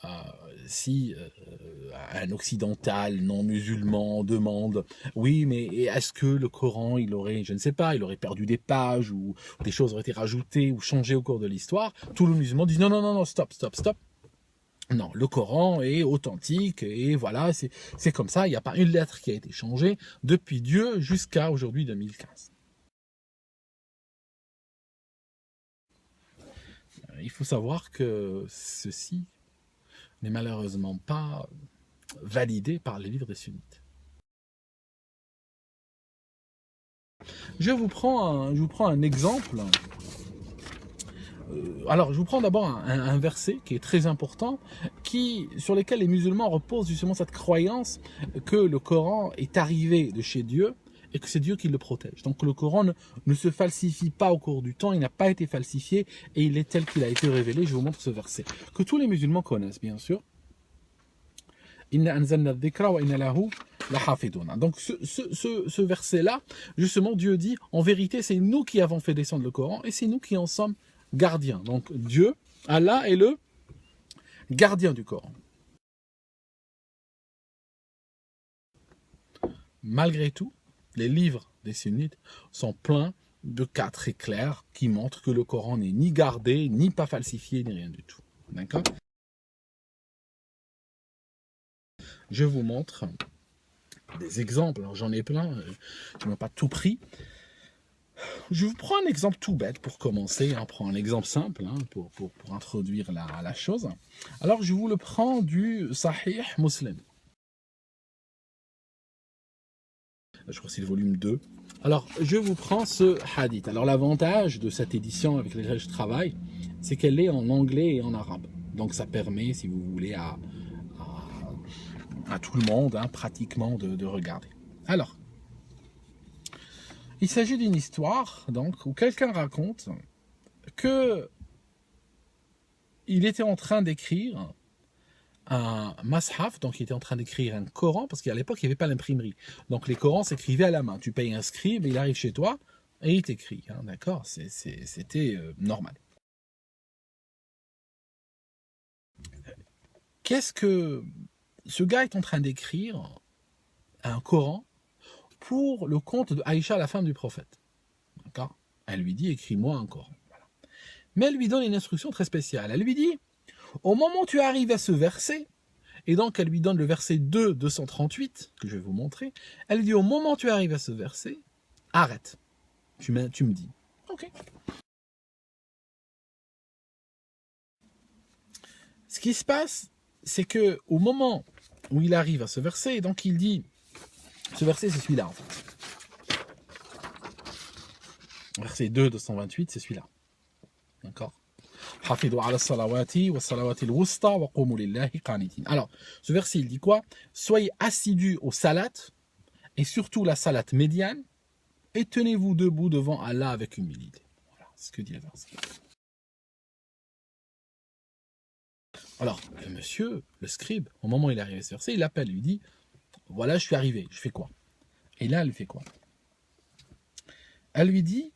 euh, si un occidental non musulman demande, oui, mais est-ce que le Coran, il aurait, je ne sais pas, il aurait perdu des pages ou des choses auraient été rajoutées ou changées au cours de l'histoire, tout le musulman dit non, non, non, non, stop, stop, stop. Non, le Coran est authentique et voilà, c'est comme ça, il n'y a pas une lettre qui a été changée depuis Dieu jusqu'à aujourd'hui 2015. Il faut savoir que ceci n'est malheureusement pas validé par les livres des sunnites. Je vous prends un exemple. Alors, je vous prends d'abord un verset qui est très important, sur lequel les musulmans reposent justement cette croyance que le Coran est arrivé de chez Dieu et que c'est Dieu qui le protège. Donc le Coran ne se falsifie pas au cours du temps, il n'a pas été falsifié et il est tel qu'il a été révélé. Je vous montre ce verset, que tous les musulmans connaissent bien sûr. Donc ce verset-là, justement, Dieu dit, en vérité, c'est nous qui avons fait descendre le Coran et c'est nous qui en sommes gardiens. Donc Dieu, Allah est le gardien du Coran. Malgré tout, les livres des sunnites sont pleins de cas très clairs qui montrent que le Coran n'est ni gardé, ni pas falsifié, ni rien du tout. D'accord ? Je vous montre des exemples. Alors j'en ai plein, je n'ai pas tout pris. Je vous prends un exemple tout bête pour commencer. On prend un exemple simple pour introduire la chose. Alors je vous le prends du Sahih Muslim. Je crois que c'est le volume 2. Alors, je vous prends ce hadith. Alors, l'avantage de cette édition avec laquelle je travaille, c'est qu'elle est en anglais et en arabe. Donc, ça permet, si vous voulez, à tout le monde, pratiquement, de regarder. Alors, il s'agit d'une histoire, donc, où quelqu'un raconte que il était en train d'écrire un mashaf, donc il était en train d'écrire un Coran, parce qu'à l'époque, il n'y avait pas l'imprimerie. Donc les Corans s'écrivaient à la main. Tu payes un scribe, il arrive chez toi, et il t'écrit. D'accord, c'était normal. Qu'est-ce que ce gars est en train d'écrire un Coran pour le compte de Aïcha, la femme du prophète. D'accord. Elle lui dit, écris-moi un Coran. Voilà. Mais elle lui donne une instruction très spéciale. Elle lui dit, au moment où tu arrives à ce verset, et donc elle lui donne le verset 2, 238, que je vais vous montrer, elle lui dit, au moment où tu arrives à ce verset, arrête. Tu me dis. Ok. Ce qui se passe, c'est que au moment où il arrive à ce verset, donc il dit, ce verset c'est celui-là en fait. Verset 2, 228, c'est celui-là. D'accord. Alors, ce verset il dit quoi? Soyez assidus au salat, et surtout la salat médiane, et tenez-vous debout devant Allah avec humilité. Voilà ce que dit le verset. Alors, le monsieur, le scribe, au moment où il est arrivé à ce verset, il appelle, il lui dit, voilà, je suis arrivé, je fais quoi? Et là, elle fait quoi? Elle lui dit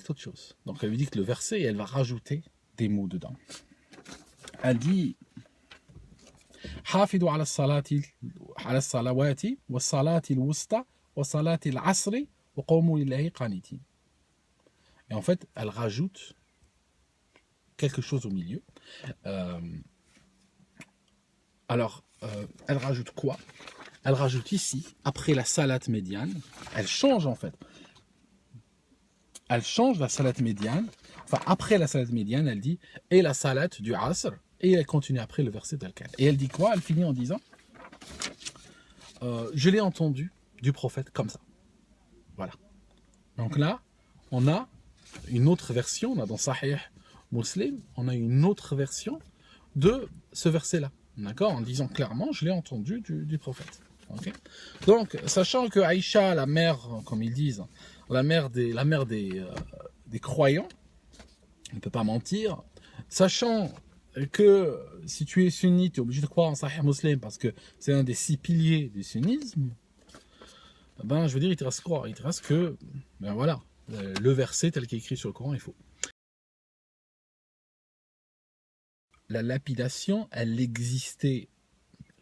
autre chose. Donc, elle lui dit que le verset, elle va rajouter des mots dedans. Elle dit, حافظوا على الصلوات والصلاة الوسطى وصلاة العصر وقوموا لله قانتين. Et en fait, elle rajoute quelque chose au milieu. Elle rajoute quoi? Elle rajoute ici, après la salat médiane, elle change en fait. Elle change la salat médiane. Enfin, après la salat médiane, elle dit et la salat du asr. Et elle continue après le verset d'Al-Qad. Et elle dit quoi? Elle finit en disant je l'ai entendu du prophète comme ça. Voilà. Donc là, on a une autre version, on a dans Sahih Muslim, on a une autre version de ce verset-là. D'accord? En disant clairement, je l'ai entendu du prophète. Okay? Donc, sachant que Aïcha, la mère, comme ils disent, la mère des croyants, on ne peut pas mentir, sachant que si tu es sunnite, tu es obligé de croire en Sahih Muslim parce que c'est un des 6 piliers du sunnisme, ben, je veux dire, il te reste quoi? Il te reste que, ben voilà, le verset tel qu'il est écrit sur le Coran est faux. la lapidation, elle existait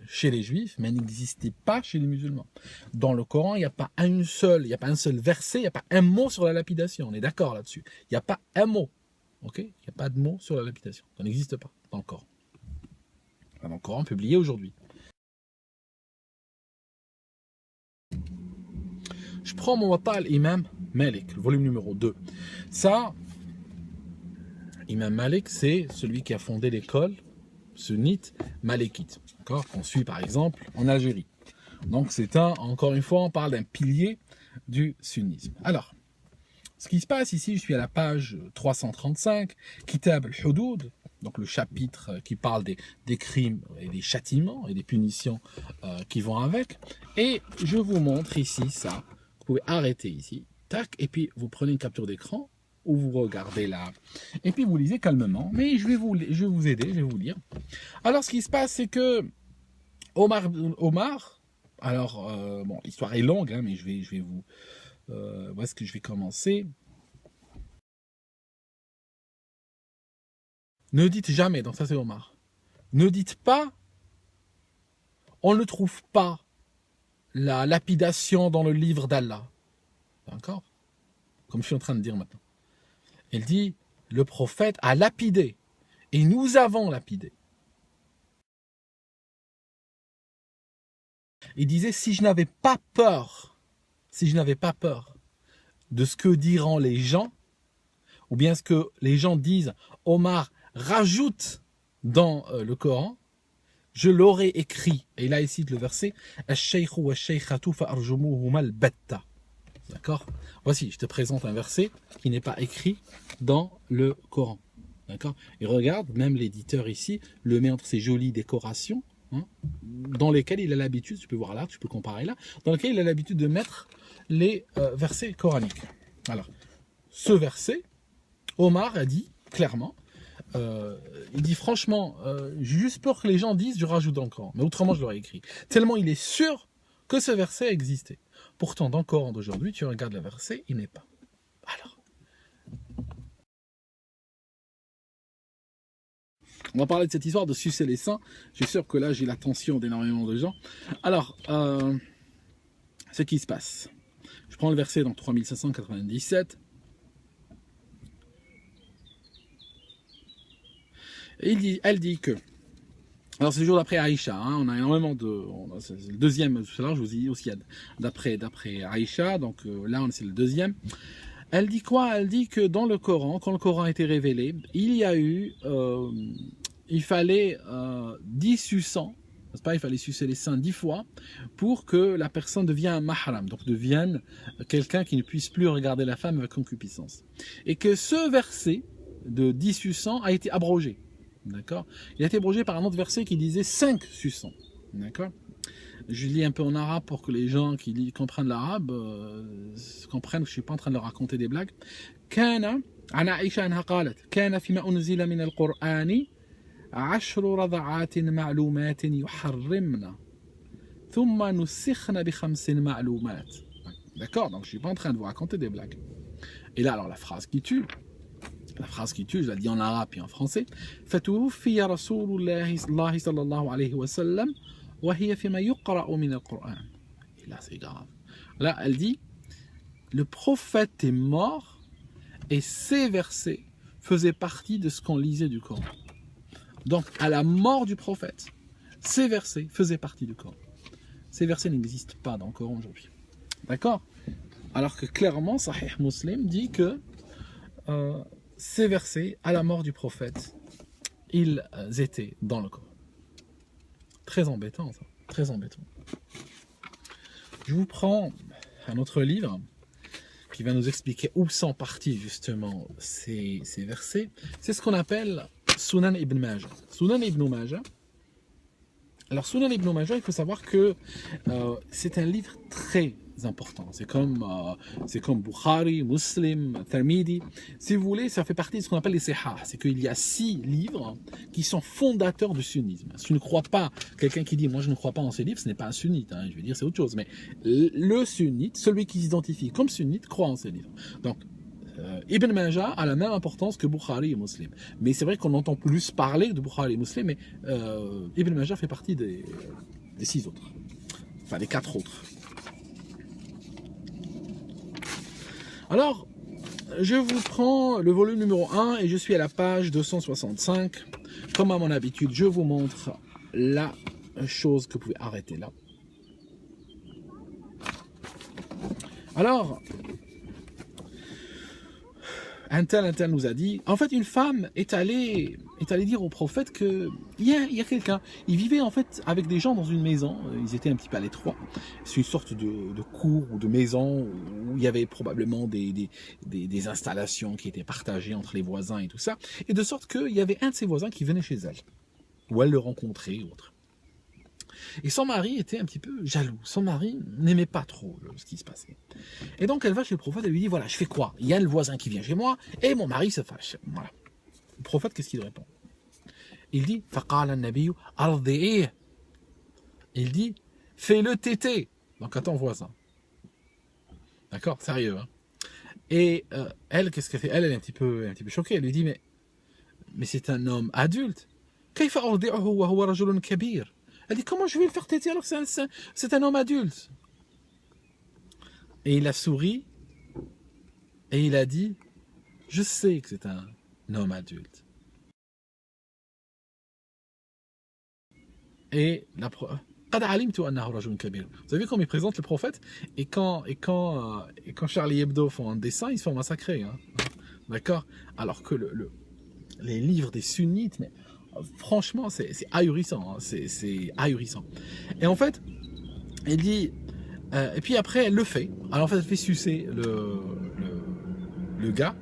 chez les juifs, mais elle n'existait pas chez les musulmans. Dans le Coran, il n'y a pas un seul verset, il n'y a pas un mot sur la lapidation. On est d'accord là-dessus. Il n'y a pas un mot. Ok? Il n'y a pas de mot sur la lapidation. Ça n'existe pas dans le Coran. Dans le Coran publié aujourd'hui. Je prends mon Muwatta al-Imam Malik, le volume numéro 2. Ça, Imam Malik, c'est celui qui a fondé l'école sunnite malékite, qu'on suit par exemple en Algérie. Donc c'est encore une fois, on parle d'un pilier du sunnisme. Alors, ce qui se passe ici, je suis à la page 335, Kitab al-Hudud, donc le chapitre qui parle des crimes et des châtiments et des punitions qui vont avec. Et je vous montre ici ça. Vous pouvez arrêter ici, tac, et puis vous prenez une capture d'écran ou vous regardez là, et puis vous lisez calmement. Mais je vais vous aider, je vais vous lire. Alors, ce qui se passe, c'est que Omar, alors, bon, l'histoire est longue, hein, mais je vais vous... où est-ce que je vais commencer? Ne dites jamais, donc ça c'est Omar, ne dites pas, on ne trouve pas la lapidation dans le livre d'Allah. D'accord? Comme je suis en train de dire maintenant. Elle dit, le prophète a lapidé, et nous avons lapidé. Il disait, si je n'avais pas peur de ce que diront les gens, ou bien ce que les gens disent, Omar rajoute dans le Coran, je l'aurais écrit. Et là, ici, le verset, d'accord? Voici, je te présente un verset qui n'est pas écrit dans le Coran. D'accord? Et regarde, même l'éditeur ici le met entre ces jolies décorations, hein, dans lesquelles il a l'habitude, tu peux voir là, tu peux comparer là, dans lesquelles il a l'habitude de mettre les versets coraniques. Alors, ce verset, Omar a dit clairement, il dit franchement, juste pour que les gens disent, je rajoute dans le Coran. Mais autrement, je l'aurais écrit. Tellement il est sûr que ce verset existait. Pourtant, dans le Coran d'aujourd'hui, tu regardes le verset, il n'est pas. Alors, on va parler de cette histoire de sucer les seins. Je suis sûr que là, j'ai l'attention d'énormément de gens. Alors, ce qui se passe. Je prends le verset dans 3597. Et elle dit que, alors c'est le jour d'après Aïcha, hein, on a énormément de, c'est le deuxième, tout à l'heure je vous ai dit aussi d'après Aïcha, donc là c'est le deuxième. Elle dit quoi? Elle dit que dans le Coran, quand le Coran a été révélé, il y a eu, il fallait 10 suçants, n'est-ce pas? Il fallait sucer les seins 10 fois pour que la personne devienne un mahram, donc devienne quelqu'un qui ne puisse plus regarder la femme avec concupiscence. Et que ce verset de 10 suçants a été abrogé. D'accord? Il a été abrogé par un autre verset qui disait 5 suçants. D'accord? Je lis un peu en arabe pour que les gens qui comprennent l'arabe comprennent que je ne suis pas en train de leur raconter des blagues. كان عن عائشة أنها قالت كان فيما أنزل من القرآن 10 رضعات معلومات يحرمن ثم نسخن ب5 معلومات. D'accord? Donc je ne suis pas en train de vous raconter des blagues. Et là, alors la phrase qui tue, je la dis en arabe et en français. فتوفي رسول الله صلى الله عليه وسلم وهي فيما يقرأ من القرآن. Et là, c'est grave. Là, elle dit, le prophète est mort et ces versets faisaient partie de ce qu'on lisait du Coran. Donc, à la mort du prophète, ces versets faisaient partie du Coran. Ces versets n'existent pas dans le Coran aujourd'hui. D'accord? Alors que clairement, Sahih Muslim dit que ces versets, à la mort du prophète, ils étaient dans le Coran. Très embêtant, ça. Très embêtant. Je vous prends un autre livre qui va nous expliquer où sont partis justement ces versets. C'est ce qu'on appelle Sunan ibn Majah. Sunan ibn Majah. Alors Sunan ibn Majah, il faut savoir que c'est un livre très important. C'est comme Bukhari, Muslim, Tirmidhi. Si vous voulez, ça fait partie de ce qu'on appelle les Sihah. C'est qu'il y a 6 livres qui sont fondateurs du sunnisme. Si tu ne crois pas, quelqu'un qui dit moi je ne crois pas en ces livres, ce n'est pas un sunnite. Hein, je veux dire, c'est autre chose. Mais le sunnite, celui qui s'identifie comme sunnite, croit en ces livres. Donc Ibn Majah a la même importance que Bukhari et Muslim. Mais c'est vrai qu'on entend plus parler de Bukhari et Muslim, mais Ibn Majah fait partie des 6 autres. Enfin, des 4 autres. Alors, je vous prends le volume numéro 1 et je suis à la page 265. Comme à mon habitude, je vous montre la chose que vous pouvez arrêter là. Alors, un tel nous a dit, en fait une femme est allée dire au prophète que il y a quelqu'un, il vivait en fait avec des gens dans une maison, ils étaient un petit peu à l'étroit, c'est une sorte de cour ou de maison où il y avait probablement des installations qui étaient partagées entre les voisins et tout ça, et de sorte qu'il y avait un de ses voisins qui venait chez elle, ou elle le rencontrait ou autre. Et son mari était un petit peu jaloux. Son mari n'aimait pas trop ce qui se passait. Et donc elle va chez le prophète et lui dit, voilà, je fais quoi? Il y a le voisin qui vient chez moi et mon mari se fâche. Voilà. Le prophète, qu'est-ce qu'il répond? Il dit, فَقَالَ النَّبِيُّ أَرْضِئِهِ. Il dit, fais-le téter. Donc à ton voisin. D'accord? Sérieux, hein? Et elle, qu'est-ce qu'elle fait? Elle est un petit peu choquée. Elle lui dit, mais c'est un homme adulte. كيف أرضعه وهو رجل كبير? Elle dit, comment je vais le faire téter alors que c'est un homme adulte? Et il a souri et il a dit, je sais que c'est un homme adulte. Et vous avez vu comment il présente le prophète, et quand Charlie Hebdo font un dessin, ils se font massacrer. Hein. D'accord? Alors que les livres des sunnites, mais franchement, c'est ahurissant. Hein. C'est ahurissant. Et en fait, elle dit, et puis après, elle le fait. Alors en fait, elle fait sucer le gars.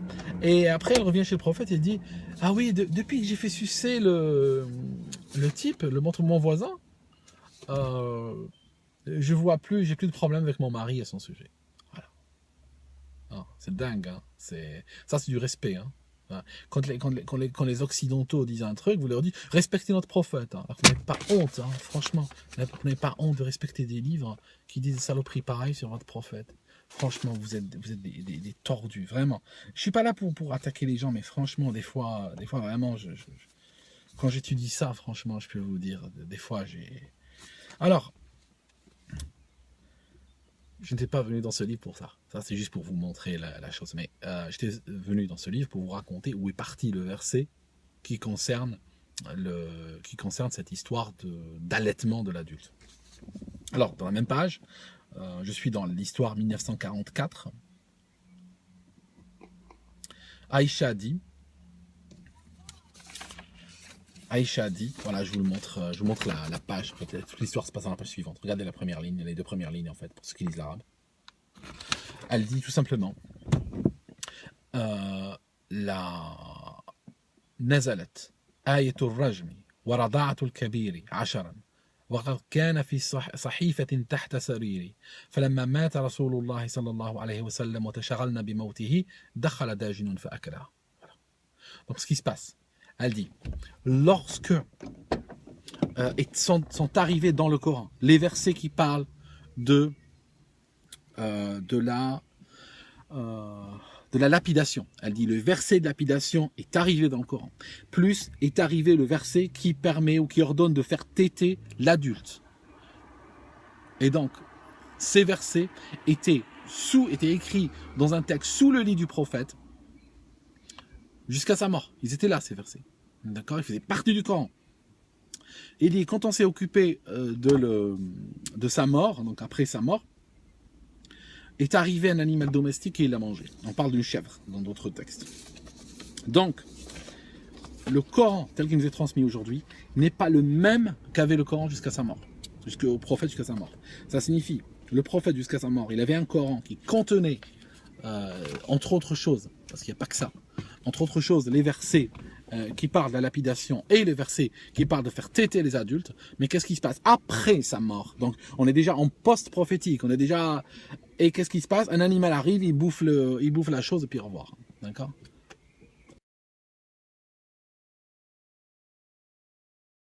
Et après, elle revient chez le prophète et elle dit, ah oui, depuis que j'ai fait sucer le type, mon voisin, je vois plus, j'ai plus de problème avec mon mari à son sujet. Voilà. Ah, c'est dingue. Hein. Ça, c'est du respect. Hein. Quand les Occidentaux disent un truc, vous leur dites respectez notre prophète. Hein. Alors vous n'avez pas honte, hein, franchement. Vous n'avez pas honte de respecter des livres qui disent des saloperies pareilles sur votre prophète. Franchement, vous êtes des tordus, vraiment. Je suis pas là pour attaquer les gens, mais franchement, des fois vraiment, quand j'étudie ça, franchement, je peux vous dire, des fois, j'ai... Alors, je n'étais pas venu dans ce livre pour ça. Ça, c'est juste pour vous montrer la chose. Mais j'étais venu dans ce livre pour vous raconter où est parti le verset qui concerne cette histoire d'allaitement de l'adulte. Alors, dans la même page, je suis dans l'histoire 1944. Aïcha dit, voilà, je vous montre la page, peut-être toute l'histoire se passe dans la page suivante. Regardez la première ligne, les 2 premières lignes en fait, pour ceux qui lisent l'arabe. Elle dit tout simplement, نزلت آية الرجم ورضاعة الكبير 10 وقد كان في صحيفة تحت سريري فلما مات رسول الله صلى الله عليه وسلم وتشغلنا بموته دخل داجن فأكلها. Donc ce qui se passe, elle dit, lorsque sont arrivés dans le Coran les versets qui parlent de la lapidation, elle dit le verset de lapidation est arrivé dans le Coran, plus est arrivé le verset qui permet ou qui ordonne de faire téter l'adulte. Et donc, ces versets étaient écrits dans un texte sous le lit du prophète jusqu'à sa mort. Ils étaient là, ces versets. D'accord, ils faisaient partie du Coran. Il dit, quand on s'est occupé de sa mort, donc après sa mort, est arrivé un animal domestique et il l'a mangé. On parle d'une chèvre dans d'autres textes. Donc, le Coran tel qu'il nous est transmis aujourd'hui n'est pas le même qu'avait le Coran jusqu'à sa mort, jusqu'au prophète jusqu'à sa mort. Ça signifie, le prophète jusqu'à sa mort, il avait un Coran qui contenait, entre autres choses, parce qu'il n'y a pas que ça, entre autres choses, les versets qui parlent de la lapidation et les versets qui parlent de faire téter les adultes. Mais qu'est-ce qui se passe après sa mort? Donc on est déjà en post-prophétique, et qu'est-ce qui se passe? Un animal arrive, il bouffe la chose et puis au revoir. D'accord?